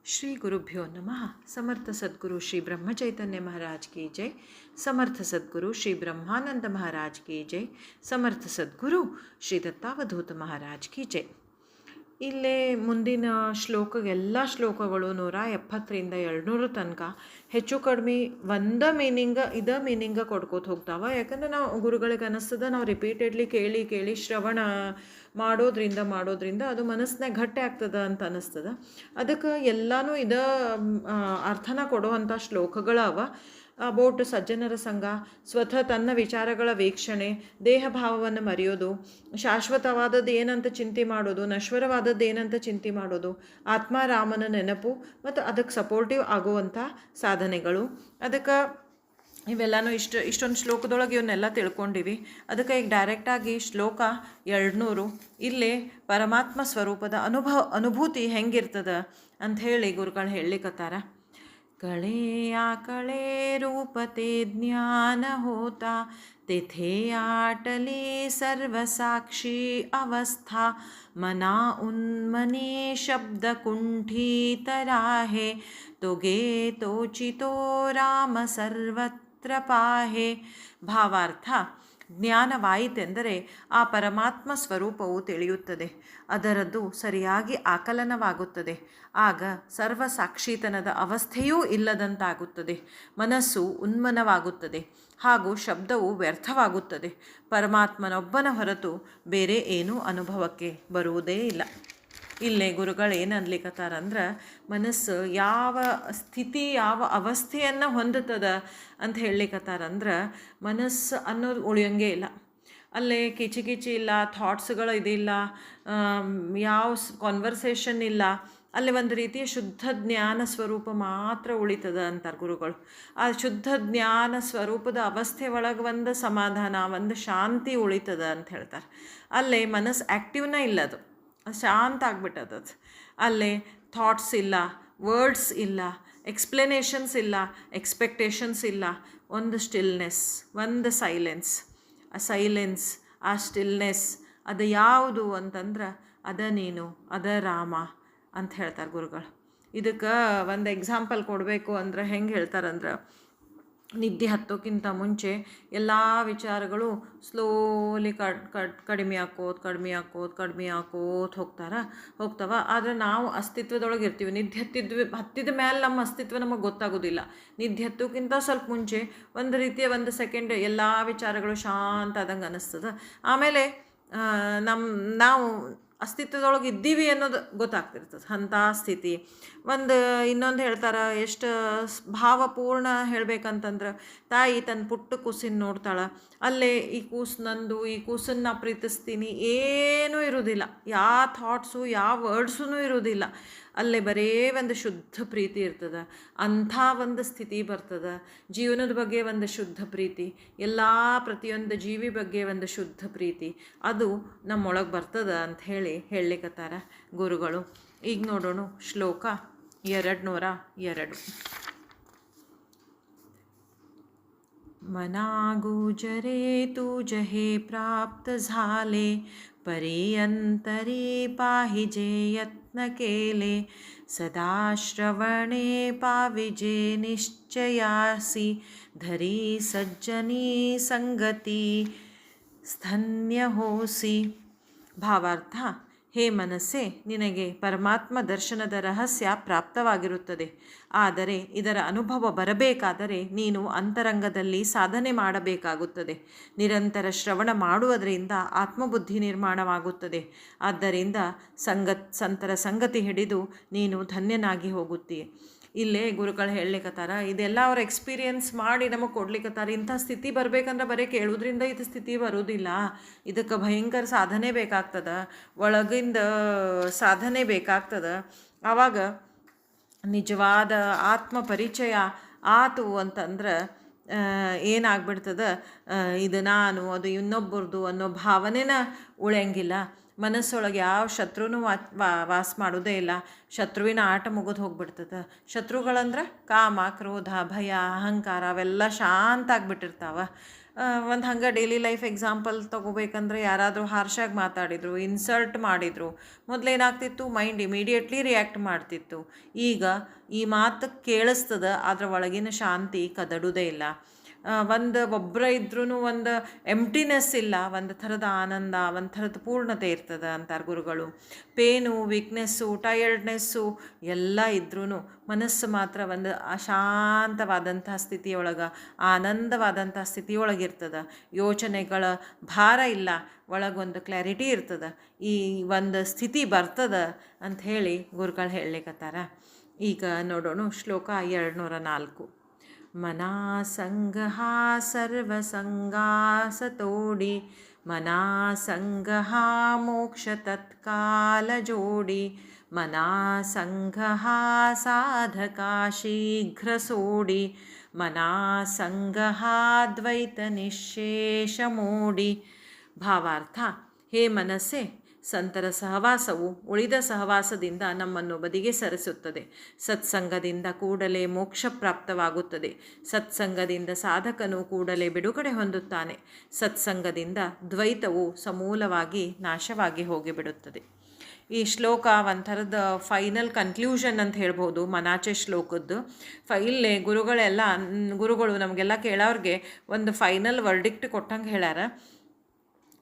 श्री गुरुभ्यो नमः। समर्थ सद्गुरु श्री ब्रह्म चैतन्य महाराज की जय। समर्थ सद्गुरु श्री ब्रह्मानंद महाराज की जय। समर्थ सद्गुरु श्री दत्तावधूत महाराज की जय. ಇಲ್ಲೇ ಮುಂದಿನ ಎಲ್ಲ ಶ್ಲೋಕಗಳು 170ರಿಂದ 200 ತನಕ ಹೆಚ್ಚು ಕಡಿಮೆ ಇದ ಮೀನಿಂಗ ಕೊಡ್ಕೋತ ಹೋಗ್ತಾವೆ. ಯಾಕಂದ್ರೆ ನಾವು ಗುರುಗಳಿಗೆ ಅನ್ನಿಸ್ತದ ನಾವು ರಿಪೀಟೆಡ್ಲಿ ಕೇಳಿ ಶ್ರವಣ ಮಾಡೋದ್ರಿಂದ ಅದು ಮನಸ್ಸಿನಾಗ ಗಟ್ಟಿ ಆಗ್ತದ ಅಂತ ಅನ್ನಿಸ್ತದ. ಅದಕ್ಕೆ ಎಲ್ಲನೂ ಅರ್ಥನ ಕೊಡುವಂಥ ಶ್ಲೋಕಗಳವ. ಅಬೌಟ್ ಸಜ್ಜನರ ಸಂಘ, ಸ್ವತಃ ತನ್ನ ವಿಚಾರಗಳ ವೀಕ್ಷಣೆ, ದೇಹ ಭಾವವನ್ನು ಮರೆಯೋದು, ಶಾಶ್ವತವಾದದ್ದು ಏನಂತ ಚಿಂತೆ ಮಾಡೋದು, ನಶ್ವರವಾದದ್ದು ಏನಂತ ಚಿಂತೆ ಮಾಡೋದು, ಆತ್ಮಾರಾಮನ ನೆನಪು ಮತ್ತು ಅದಕ್ಕೆ ಸಪೋರ್ಟಿವ್ ಆಗುವಂಥ ಸಾಧನೆಗಳು. ಅದಕ್ಕೆ ಇವೆಲ್ಲನೂ ಇಷ್ಟೊಂದು ಶ್ಲೋಕದೊಳಗೆ ಇವನ್ನೆಲ್ಲ ತಿಳ್ಕೊಂಡಿವಿ. ಅದಕ್ಕೆ ಈಗ ಡೈರೆಕ್ಟಾಗಿ ಶ್ಲೋಕ 200 ಇಲ್ಲೇ ಪರಮಾತ್ಮ ಸ್ವರೂಪದ ಅನುಭೂತಿ ಹೆಂಗಿರ್ತದ ಅಂಥೇಳಿ ಗುರುಗಳು ಹೇಳಲಿಕ್ಕತ್ತಾರ. कळे आकळे रूपते ज्ञान होता, तेथे आटली सर्वसाक्षी अवस्था, मना उन्मने शब्द कुंठितराहे, तो गे तोचितो राम सर्वत्र पाहे. ಭಾವಾರ್ಥ: ಜ್ಞಾನವಾಯಿತೆಂದರೆ ಆ ಪರಮಾತ್ಮ ಸ್ವರೂಪವು ತಿಳಿಯುತ್ತದೆ, ಅದರದ್ದು ಸರಿಯಾಗಿ ಆಕಲನವಾಗುತ್ತದೆ. ಆಗ ಸರ್ವಸಾಕ್ಷಿತನದ ಅವಸ್ಥೆಯೂ ಇಲ್ಲದಂತಾಗುತ್ತದೆ, ಮನಸ್ಸು ಉನ್ಮನವಾಗುತ್ತದೆ ಹಾಗೂ ಶಬ್ದವು ವ್ಯರ್ಥವಾಗುತ್ತದೆ. ಪರಮಾತ್ಮನೊಬ್ಬನ ಹೊರತು ಬೇರೆ ಏನೂ ಅನುಭವಕ್ಕೆ ಬರುವುದೇ ಇಲ್ಲ. ಇಲ್ಲೇ ಗುರುಗಳು ಏನು ಅನ್ಲಿಕ್ಕತ್ತಾರಂದ್ರೆ, ಮನಸ್ಸು ಯಾವ ಸ್ಥಿತಿ ಯಾವ ಅವಸ್ಥೆಯನ್ನು ಹೊಂದುತ್ತದ ಅಂತ ಹೇಳಲಿಕ್ಕತ್ತಾರಂದ್ರೆ, ಮನಸ್ಸು ಅನ್ನೋದು ಉಳಿಯೋಂಗೇ ಇಲ್ಲ. ಅಲ್ಲೇ ಕಿಚಿ ಇಲ್ಲ, ಥಾಟ್ಸ್ಗಳು ಇದಿಲ್ಲ, ಯಾವ ಕಾನ್ವರ್ಸೇಷನ್ ಇಲ್ಲ. ಅಲ್ಲಿ ಒಂದು ರೀತಿಯ ಶುದ್ಧ ಜ್ಞಾನ ಸ್ವರೂಪ ಮಾತ್ರ ಉಳಿತದ ಅಂತಾರೆ ಗುರುಗಳು. ಆ ಶುದ್ಧ ಜ್ಞಾನ ಸ್ವರೂಪದ ಅವಸ್ಥೆ ಒಳಗೆ ಒಂದು ಸಮಾಧಾನ, ಒಂದು ಶಾಂತಿ ಉಳಿತದ ಅಂತ ಹೇಳ್ತಾರೆ. ಅಲ್ಲೇ ಮನಸ್ಸು ಆ್ಯಕ್ಟಿವ್ನ ಇಲ್ಲ, ಅದು ಶಾಂತ ಆಗ್ಬಿಟ್ಟದದು. ಅಲ್ಲೇ ಥಾಟ್ಸ್ ಇಲ್ಲ, ವರ್ಡ್ಸ್ ಇಲ್ಲ, ಎಕ್ಸ್ಪ್ಲನೇಷನ್ಸ್ ಇಲ್ಲ, ಎಕ್ಸ್ಪೆಕ್ಟೇಷನ್ಸ್ ಇಲ್ಲ. ಒಂದು ಸ್ಟಿಲ್ನೆಸ್, ಒಂದು ಸೈಲೆನ್ಸ್. ಆ ಸೈಲೆನ್ಸ್, ಆ ಸ್ಟಿಲ್ನೆಸ್ ಅದು ಯಾವುದು ಅಂತಂದ್ರೆ ಅದ ನೀನು, ಅದ ರಾಮ ಅಂತ ಹೇಳ್ತಾರೆ ಗುರುಗಳು. ಇದಕ್ಕೆ ಒಂದು ಎಕ್ಸಾಂಪಲ್ ಕೊಡಬೇಕು ಅಂದ್ರೆ ಹೆಂಗೆ ಹೇಳ್ತಾರಂದ್ರೆ, ನಿದ್ದೆ ಹತ್ತೋಕ್ಕಿಂತ ಮುಂಚೆ ಎಲ್ಲ ವಿಚಾರಗಳು ಸ್ಲೋಲಿ ಕಡಿಮೆ ಹಾಕೋತ ಹೋಗ್ತಾವ. ಆದರೆ ನಾವು ಅಸ್ತಿತ್ವದೊಳಗೆ ಇರ್ತೀವಿ. ನಿದ್ದೆ ಹತ್ತಿದ ಮೇಲೆ ನಮ್ಮ ಅಸ್ತಿತ್ವ ನಮಗೆ ಗೊತ್ತಾಗೋದಿಲ್ಲ. ನಿದ್ದೆ ಹತ್ತೋಕ್ಕಿಂತ ಸ್ವಲ್ಪ ಮುಂಚೆ ಒಂದು ರೀತಿಯ 1 ಸೆಕೆಂಡ್ ಎಲ್ಲ ವಿಚಾರಗಳು ಶಾಂತ ಆದಂಗೆ ಅನ್ನಿಸ್ತದೆ. ಆಮೇಲೆ ನಾವು ಅಸ್ತಿತ್ವದೊಳಗೆ ಇದ್ದೀವಿ ಅನ್ನೋದು ಗೊತ್ತಾಗ್ತಿರ್ತದೆ, ಅಂಥ ಸ್ಥಿತಿ. ಇನ್ನೊಂದು ಹೇಳ್ತಾರೆ, ಎಷ್ಟು ಭಾವಪೂರ್ಣ ಹೇಳ್ಬೇಕಂತಂದ್ರೆ, ತಾಯಿ ತನ್ನ ಪುಟ್ಟ ಕೂಸಿನ ನೋಡ್ತಾಳೆ. ಅಲ್ಲೇ ಈ ಕೂಸು ನಂದು, ಈ ಕೂಸನ್ನು ನಾ ಪ್ರೀತಿಸ್ತೀನಿ ಏನೂ ಇರೋದಿಲ್ಲ, ಯಾವ ಥಾಟ್ಸು ಯಾವ ವರ್ಡ್ಸೂ ಇರೋದಿಲ್ಲ. ಅಲ್ಲೇ ಬರೇ ಒಂದು ಶುದ್ಧ ಪ್ರೀತಿ ಇರ್ತದೆ. ಅಂಥ ಒಂದು ಸ್ಥಿತಿ ಬರ್ತದೆ. ಜೀವನದ ಬಗ್ಗೆ ಒಂದು ಶುದ್ಧ ಪ್ರೀತಿ, ಪ್ರತಿಯೊಂದು ಜೀವಿ ಬಗ್ಗೆ ಒಂದು ಶುದ್ಧ ಪ್ರೀತಿ, ಅದು ನಮ್ಮೊಳಗೆ ಬರ್ತದೆ ಅಂತ ಹೇಳಲಿಕ್ಕತ್ತಾರ ಗುರುಗಳು. ಈಗ ನೋಡೋಣ ಶ್ಲೋಕ 202. मना गुजरे तुझे प्राप्त झाले, परी अंतरी पाहिजे यत्न केले, सदा श्रवणे पाविजे निश्चयासी, धरी सज्जनी संगती स्तन्य होसी. ಭಾವಾರ್ಥ: ಹೇ ಮನಸ್ಸೇ, ನಿನಗೆ ಪರಮಾತ್ಮ ದರ್ಶನದ ರಹಸ್ಯ ಪ್ರಾಪ್ತವಾಗಿರುತ್ತದೆ. ಆದರೆ ಇದರ ಅನುಭವ ಬರಬೇಕಾದರೆ ನೀನು ಅಂತರಂಗದಲ್ಲಿ ಸಾಧನೆ ಮಾಡಬೇಕಾಗುತ್ತದೆ. ನಿರಂತರ ಶ್ರವಣ ಮಾಡುವುದರಿಂದ ಆತ್ಮಬುದ್ಧಿ ನಿರ್ಮಾಣವಾಗುತ್ತದೆ. ಆದ್ದರಿಂದ ಸಂತರ ಸಂಗತಿ ಹಿಡಿದು ನೀನು ಧನ್ಯನಾಗಿ ಹೋಗುತ್ತೀಯ. ಇಲ್ಲೇ ಗುರುಗಳು ಹೇಳಲಿಕ್ಕತ್ತಾರ, ಇದೆಲ್ಲ ಅವ್ರ ಎಕ್ಸ್ಪೀರಿಯನ್ಸ್ ಮಾಡಿ ನಮಗೆ ಕೊಡ್ಲಿಕ್ಕತ್ತಾರ. ಇಂಥ ಸ್ಥಿತಿ ಬರಬೇಕಂದ್ರೆ ಬರೀ ಕೇಳೋದ್ರಿಂದ ಇದು ಸ್ಥಿತಿ ಬರೋದಿಲ್ಲ. ಇದಕ್ಕೆ ಭಯಂಕರ ಸಾಧನೆ ಬೇಕಾಗ್ತದೆ, ಒಳಗಿಂದ ಸಾಧನೆ ಬೇಕಾಗ್ತದೆ. ಆವಾಗ ನಿಜವಾದ ಆತ್ಮ ಪರಿಚಯ ಆತು ಅಂತಂದ್ರೆ ಏನಾಗ್ಬಿಡ್ತದೆ, ಇದು ನಾನು, ಅದು ಇನ್ನೊಬ್ಬರದು ಅನ್ನೋ ಭಾವನೆನ ಉಳಿಯಂಗಿಲ್ಲ. ಮನಸ್ಸೊಳಗೆ ಯಾವ ಶತ್ರುನೂ ವಾಸ ಮಾಡೋದೇ ಇಲ್ಲ. ಶತ್ರುವಿನ ಆಟ ಮುಗಿದು ಹೋಗ್ಬಿಡ್ತದೆ. ಶತ್ರುಗಳಂದ್ರೆ ಕಾಮ, ಕ್ರೋಧ, ಭಯ, ಅಹಂಕಾರ ಅವೆಲ್ಲ ಶಾಂತ ಆಗಿಬಿಟ್ಟಿರ್ತಾವೆ. ಒಂದು ಹಂಗೆ ಡೈಲಿ ಲೈಫ್ ಎಕ್ಸಾಂಪಲ್ ತೊಗೋಬೇಕಂದ್ರೆ ಯಾರಾದರೂ ಹಾರ್ಷಾಗಿ ಮಾತಾಡಿದರು, ಇನ್ಸಲ್ಟ್ ಮಾಡಿದರು, ಮೊದಲೇನಾಗ್ತಿತ್ತು, ಮೈಂಡ್ ಇಮಿಡಿಯೇಟ್ಲಿ ರಿಯಾಕ್ಟ್ ಮಾಡ್ತಿತ್ತು. ಈಗ ಈ ಮಾತು ಕೇಳಿಸ್ತದ, ಅದರ ಒಳಗಿನ ಶಾಂತಿ ಕದಡುವುದೇ ಇಲ್ಲ. ಒಬ್ಬರ ಇದ್ರೂ ಒಂದು ಎಂಪ್ಟಿನೆಸ್ ಇಲ್ಲ, ಒಂದು ಥರದ ಆನಂದ, ಒಂದು ಥರದ ಪೂರ್ಣತೆ ಇರ್ತದೆ ಅಂತಾರೆ ಗುರುಗಳು. ಪೇನು, ವೀಕ್ನೆಸ್ಸು, ಟಯರ್ಡ್ನೆಸ್ಸು ಎಲ್ಲ ಇದ್ರೂ ಮನಸ್ಸು ಮಾತ್ರ ಒಂದು ಅಶಾಂತವಾದಂಥ ಸ್ಥಿತಿಯೊಳಗೆ, ಆನಂದವಾದಂಥ ಸ್ಥಿತಿಯೊಳಗಿರ್ತದೆ. ಯೋಚನೆಗಳ ಭಾರ ಇಲ್ಲ, ಒಳಗೊಂದು ಕ್ಲಾರಿಟಿ ಇರ್ತದೆ. ಈ ಒಂದು ಸ್ಥಿತಿ ಬರ್ತದೆ ಅಂಥೇಳಿ ಗುರುಗಳು ಹೇಳಲಿಕ್ಕತ್ತಾರ. ಈಗ ನೋಡೋಣ ಶ್ಲೋಕ 204. ಮನಾಸಂಗಃ ಸರ್ವಸಂಗಾಸತೋಡಿ ಮನಾಸಂಗಃ ಮೋಕ್ಷ ತತ್ಕಾಲ ಜೋಡಿ ಮನಾಸಂಗಃ ಸಾಧಕ ಶೀಘ್ರ ಸೋಡಿ ಮನಾಸಂಗಃ ದ್ವೈತ ನಿಶೇಷ ಮೋಡಿ. ಭಾವಾರ್ಥ: ಹೇ ಮನಸ್ಸೇ, ಸಂತರ ಸಹವಾಸವು ಉಳಿದ ಸಹವಾಸದಿಂದ ನಮ್ಮನ್ನು ಬದಿಗೆ ಸರಿಸುತ್ತದೆ. ಸತ್ಸಂಗದಿಂದ ಕೂಡಲೇ ಮೋಕ್ಷ ಪ್ರಾಪ್ತವಾಗುತ್ತದೆ. ಸತ್ಸಂಗದಿಂದ ಸಾಧಕನು ಕೂಡಲೇ ಬಿಡುಗಡೆ ಹೊಂದುತ್ತಾನೆ. ಸತ್ಸಂಗದಿಂದ ದ್ವೈತವು ಸಮೂಲವಾಗಿ ನಾಶವಾಗಿ ಹೋಗಿಬಿಡುತ್ತದೆ. ಈ ಶ್ಲೋಕ ಒಂಥರದ ಫೈನಲ್ ಕನ್ಕ್ಲೂಷನ್ ಅಂತ ಹೇಳ್ಬೋದು ಮನಾಚೆ ಶ್ಲೋಕದ್ದು. ಇಲ್ಲೇ ಗುರುಗಳು ನಮಗೆಲ್ಲ ಕೇಳೋರಿಗೆ ಒಂದು ಫೈನಲ್ ವರ್ಡಿಕ್ಟ್ ಕೊಟ್ಟಂಗೆ ಹೇಳ್ಯಾರ.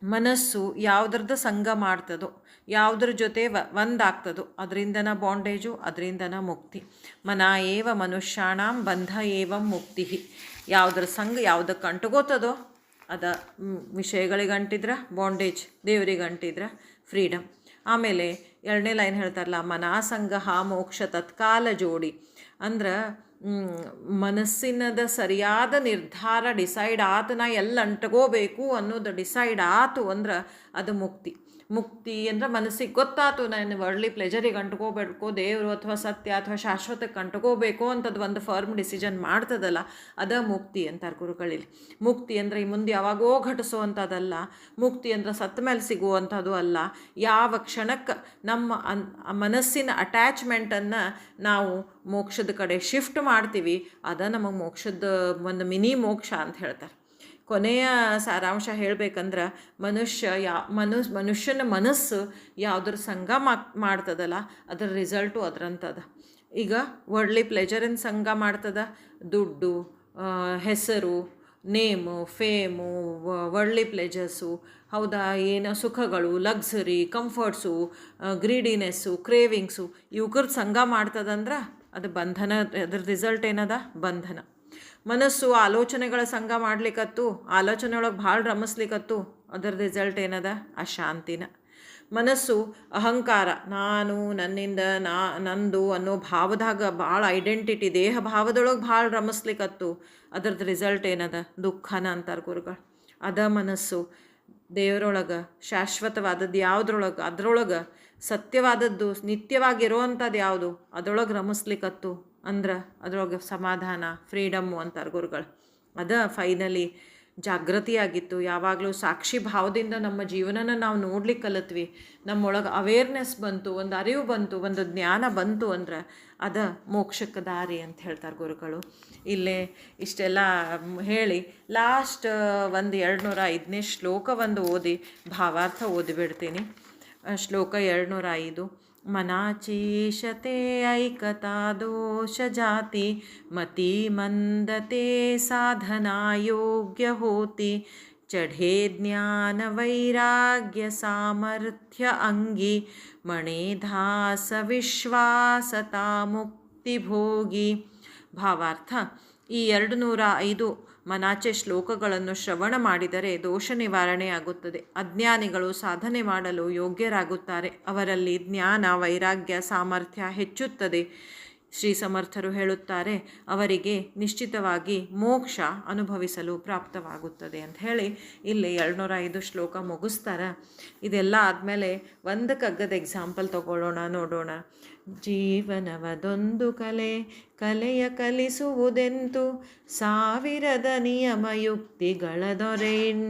ಮನಸ್ಸು ಯಾವುದ್ರದ್ದು ಸಂಘ ಮಾಡ್ತದೋ, ಯಾವುದ್ರ ಜೊತೆ ಒಂದಾಗ್ತದೋ ಅದರಿಂದನ ಬಾಂಡೇಜು, ಅದರಿಂದನ ಮುಕ್ತಿ. ಮನ ಏವ ಮನುಷ್ಯಾಣಂ ಬಂಧ ಏವಂ ಮುಕ್ತಿ. ಯಾವುದ್ರ ಸಂಘ ಯಾವುದಕ್ಕೆ ಅಂಟುಗೋತದೋ ಅದ ವಿಷಯಗಳಿಗೆ ಅಂಟಿದ್ರೆ ಬಾಂಡೇಜ್, ದೇವರಿಗೆ ಅಂಟಿದ್ರೆ ಫ್ರೀಡಮ್. ಆಮೇಲೆ 2ನೇ ಲೈನ್ ಹೇಳ್ತಾರಲ್ಲ, ಮನಾಸಂಗಃ ಮೋಕ್ಷ ತತ್ಕಾಲ ಜೋಡಿ. ಅಂದ್ರೆ ಮನಸ್ಸಿನದ ಸರಿಯಾದ ನಿರ್ಧಾರ ಡಿಸೈಡ್ ಆತು, ನಾ ಎಲ್ಲ ಅಂಟ್ಕೋಬೇಕು ಅನ್ನೋದು ಡಿಸೈಡ್ ಆತು ಅಂದ್ರೆ ಅದು ಮುಕ್ತಿ. ಮುಕ್ತಿ ಅಂದ್ರೆ ಮನಸ್ಸಿಗೆ ಗೊತ್ತಾತು, ನಾನು ವರ್ಡ್ಲಿ ಪ್ಲೆಜರಿಗೆ ಅಂಟ್ಕೋಬೇಕು, ದೇವರು ಅಥವಾ ಸತ್ಯ ಅಥವಾ ಶಾಶ್ವತಕ್ಕೆ ಅಂಟ್ಕೋಬೇಕು ಅಂತದ್ದು ಒಂದು ಫರ್ಮ್ ಡಿಸಿಷನ್ ಮಾಡ್ತದಲ್ಲ, ಅದ ಮುಕ್ತಿ ಅಂತಾರೆ ಗುರುಗಳಲ್ಲಿ. ಮುಕ್ತಿ ಅಂದರೆ ಈ ಮುಂದೆ ಯಾವಾಗೋ ಘಟಿಸೋವಂಥದ್ದಲ್ಲ. ಮುಕ್ತಿ ಅಂದ್ರೆ ಸತ್ತ ಮೇಲೆ ಸಿಗುವಂಥದ್ದು ಅಲ್ಲ. ಯಾವ ಕ್ಷಣಕ್ಕೆ ನಮ್ಮ ಮನಸ್ಸಿನ ಅಟ್ಯಾಚ್ಮೆಂಟನ್ನು ನಾವು ಮೋಕ್ಷದ ಕಡೆ ಶಿಫ್ಟ್ ಮಾಡ್ತೀವಿ, ಅದ ನಮಗೆ ಮೋಕ್ಷದ ಒಂದು ಮಿನಿ ಮೋಕ್ಷ ಅಂತ ಹೇಳ್ತಾರೆ. ಕೊನೆಯ ಸಾರಾಂಶ ಹೇಳಬೇಕಂದ್ರೆ ಮನುಷ್ಯನ ಮನಸ್ಸು ಯಾವುದ್ರ ಸಂಘ ಮಾಡ್ತದಲ್ಲ ಅದರ ರಿಸಲ್ಟು ಅದರಂಥದ. ಈಗ ವರ್ಡ್ಲಿ ಪ್ಲೆಜರಿನ ಸಂಘ ಮಾಡ್ತದ, ದುಡ್ಡು, ಹೆಸರು, ನೇಮು, ಫೇಮು, ವರ್ಡ್ಲಿ ಪ್ಲೆಜರ್ಸು, ಹೌದಾ, ಏನೋ ಸುಖಗಳು, ಲಕ್ಸರಿ, ಕಂಫರ್ಟ್ಸು, ಗ್ರೀಡಿನೆಸ್ಸು, ಕ್ರೇವಿಂಗ್ಸು, ಇವ್ಕರ ಸಂಘ ಮಾಡ್ತದಂದ್ರೆ ಅದು ಬಂಧನ. ಅದ್ರ ರಿಸಲ್ಟ್ ಏನದ? ಬಂಧನ. ಮನಸ್ಸು ಆಲೋಚನೆಗಳ ಸಂಘ ಮಾಡ್ಲಿಕ್ಕತ್ತು, ಆಲೋಚನೆ ಒಳಗೆ ಭಾಳ ರಮಿಸ್ಲಿಕ್ಕತ್ತು, ಅದರ ರಿಸಲ್ಟ್ ಏನದ? ಅಶಾಂತಿನ. ಮನಸ್ಸು ಅಹಂಕಾರ, ನಾನು, ನನ್ನಿಂದ, ನಂದು ಅನ್ನೋ ಭಾವದಾಗ ಭಾಳ ಐಡೆಂಟಿಟಿ, ದೇಹ ಭಾವದೊಳಗೆ ಭಾಳ ರಮಿಸ್ಲಿಕ್ಕತ್ತು, ಅದರದ್ದು ರಿಸಲ್ಟ್ ಏನದ? ದುಃಖನ ಅಂತಾರೆ ಗುರುಗಳು. ಅದ ಮನಸ್ಸು ದೇವರೊಳಗೆ ಶಾಶ್ವತವಾದದ್ದು ಯಾವುದ್ರೊಳಗೆ, ಅದರೊಳಗೆ ಸತ್ಯವಾದದ್ದು ನಿತ್ಯವಾಗಿರುವಂಥದ್ದು ಯಾವುದು, ಅದರೊಳಗೆ ರಮಿಸ್ಲಿಕ್ಕತ್ತು ಅಂದ್ರೆ ಅದರೊಳಗೆ ಸಮಾಧಾನ, ಫ್ರೀಡಮ್ಮು ಅಂತಾರೆ ಗುರುಗಳು. ಅದ ಫೈನಲಿ ಜಾಗೃತಿಯಾಗಿತ್ತು. ಯಾವಾಗಲೂ ಸಾಕ್ಷಿ ಭಾವದಿಂದ ನಮ್ಮ ಜೀವನನ ನಾವು ನೋಡ್ಲಿಕ್ಕೆ ಕಲಿತ್ವಿ, ನಮ್ಮೊಳಗೆ ಅವೇರ್ನೆಸ್ ಬಂತು, ಒಂದು ಅರಿವು ಬಂತು, ಒಂದು ಜ್ಞಾನ ಬಂತು ಅಂದ್ರೆ ಅದ ಮೋಕ್ಷಕ್ಕೆ ದಾರಿ ಅಂತ ಹೇಳ್ತಾರೆ ಗುರುಗಳು. ಇಲ್ಲೇ ಇಷ್ಟೆಲ್ಲ ಹೇಳಿ ಲಾಸ್ಟ್ ಒಂದು 205ನೇ ಶ್ಲೋಕ ಓದಿ ಭಾವಾರ್ಥ ಓದಿಬಿಡ್ತೀನಿ. ಶ್ಲೋಕ 205. ಮನಾಚೀಶತೆ ಐಕತಾ ದೋಷ ಜಾತಿ ಮತಿ ಮಂದತೆ ಸಾಧನಾ ಯೋಗ್ಯ ಹೋತಿ ಚಢೆ ಜ್ಞಾನ ವೈರಾಗ್ಯ ಸಾಮರ್ಥ್ಯ ಅಂಗಿ ಮಣೇಧಾಸ ವಿಶ್ವಾಸತಾ ಮುಕ್ತಿ ಭೋಗಿ. ಭಾವಾರ್ಥ: ಈ 205 ಮನಾಚೆ ಶ್ಲೋಕಗಳನ್ನು ಶ್ರವಣ ಮಾಡಿದರೆ ದೋಷ ನಿವಾರಣೆಯಾಗುತ್ತದೆ. ಅಜ್ಞಾನಿಗಳು ಸಾಧನೆ ಮಾಡಲು ಯೋಗ್ಯರಾಗುತ್ತಾರೆ. ಅವರಲ್ಲಿ ಜ್ಞಾನ, ವೈರಾಗ್ಯ, ಸಾಮರ್ಥ್ಯ ಹೆಚ್ಚುತ್ತದೆ. ಶ್ರೀ ಸಮರ್ಥರು ಹೇಳುತ್ತಾರೆ, ಅವರಿಗೆ ನಿಶ್ಚಿತವಾಗಿ ಮೋಕ್ಷ ಅನುಭವಿಸಲು ಪ್ರಾಪ್ತವಾಗುತ್ತದೆ ಅಂತ ಹೇಳಿ ಇಲ್ಲಿ 205 ಶ್ಲೋಕ ಮುಗಿಸ್ತಾರೆ. ಇದೆಲ್ಲ ಆದಮೇಲೆ ಒಂದು ಕಗ್ಗದ ಎಕ್ಸಾಂಪಲ್ ತಗೊಳ್ಳೋಣ, ನೋಡೋಣ. ಜೀವನವದೊಂದು ಕಲೆ, ಕಲೆಯ ಕಲಿಸುವುದೆಂತು, ಸಾವಿರದ ನಿಯಮಯುಕ್ತಿಗಳ ದೊರೆಯಿನ್,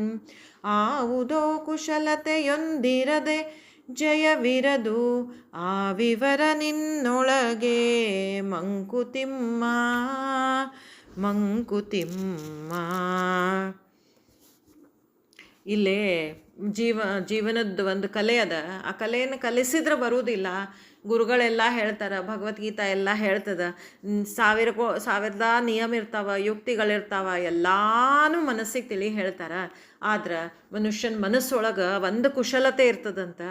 ಆವುದೋ ಕುಶಲತೆಯೊಂದಿರದೆ ಜಯವಿರದು, ಆ ವಿವರ ನಿನ್ನೊಳಗೆ ಮಂಕುತಿಮ್ಮ ಮಂಕುತಿಮ್ಮ. ಇಲ್ಲೇ ಜೀವನದ ಒಂದು ಕಲೆ ಅದ. ಆ ಕಲೆಯನ್ನು ಕಲಿಸಿದ್ರೆ ಬರುವುದಿಲ್ಲ. ಗುರುಗಳೆಲ್ಲ ಹೇಳ್ತಾರೆ, ಭಗವದ್ಗೀತಾ ಎಲ್ಲ ಹೇಳ್ತದೆ. ಸಾವಿರದ ನಿಯಮ ಇರ್ತಾವ, ಯುಕ್ತಿಗಳಿರ್ತಾವ, ಎಲ್ಲಾನು ಮನಸ್ಸಿಗೆ ತಿಳಿ ಹೇಳ್ತಾರೆ. ಆದ್ರೆ ಮನುಷ್ಯನ ಮನಸ್ಸೊಳಗೆ ಒಂದು ಕುಶಲತೆ ಇರ್ತದಂತ.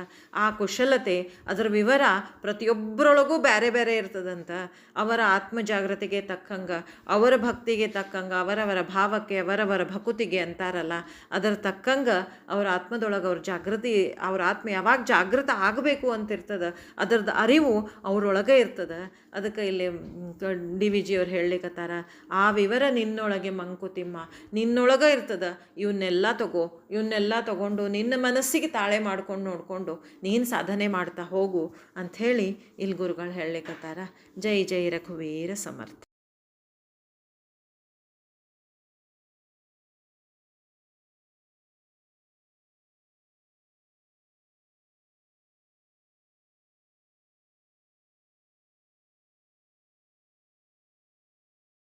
ಆ ಕುಶಲತೆ, ಅದರ ವಿವರ ಪ್ರತಿಯೊಬ್ಬರೊಳಗೂ ಬೇರೆ ಬೇರೆ ಇರ್ತದಂತ. ಅವರ ಆತ್ಮಜಾಗೃತಿಗೆ ತಕ್ಕಂಗೆ, ಅವರ ಭಕ್ತಿಗೆ ತಕ್ಕಂಗೆ, ಅವರವರ ಭಾವಕ್ಕೆ, ಅವರವರ ಭಕುತಿಗೆ ಅಂತಾರಲ್ಲ, ಅದರ ತಕ್ಕಂಗೆ ಅವ್ರ ಆತ್ಮದೊಳಗೆ ಅವ್ರ ಆತ್ಮ ಯಾವಾಗ ಜಾಗೃತ ಆಗಬೇಕು ಅಂತಿರ್ತದೆ, ಅದರದ್ದು ಅರಿವು ಅವರೊಳಗೆ ಇರ್ತದೆ. ಅದಕ್ಕೆ ಇಲ್ಲಿ ಡಿ ವಿ ಜಿಯವ್ರು ಹೇಳಲಿಕ್ಕತ್ತಾರ, ಆ ವಿವರ ನಿನ್ನೊಳಗೆ ಮಂಕುತಿಮ್ಮ, ನಿನ್ನೊಳಗೆ ಇರ್ತದೆ. ಇವನ್ನೆಲ್ಲ ತಗೊಂಡು ನಿನ್ನ ಮನಸ್ಸಿಗೆ ತಾಳೆ ಮಾಡ್ಕೊಂಡು ನೋಡಿಕೊಂಡು ನೀನು ಸಾಧನೆ ಮಾಡ್ತಾ ಹೋಗು ಅಂಥೇಳಿ ಇಲ್ಲಿ ಗುರುಗಳು ಹೇಳಲಿಕ್ಕತ್ತಾರ. ಜೈ ಜೈ ರಘುವೀರ ಸಮರ್ಥ.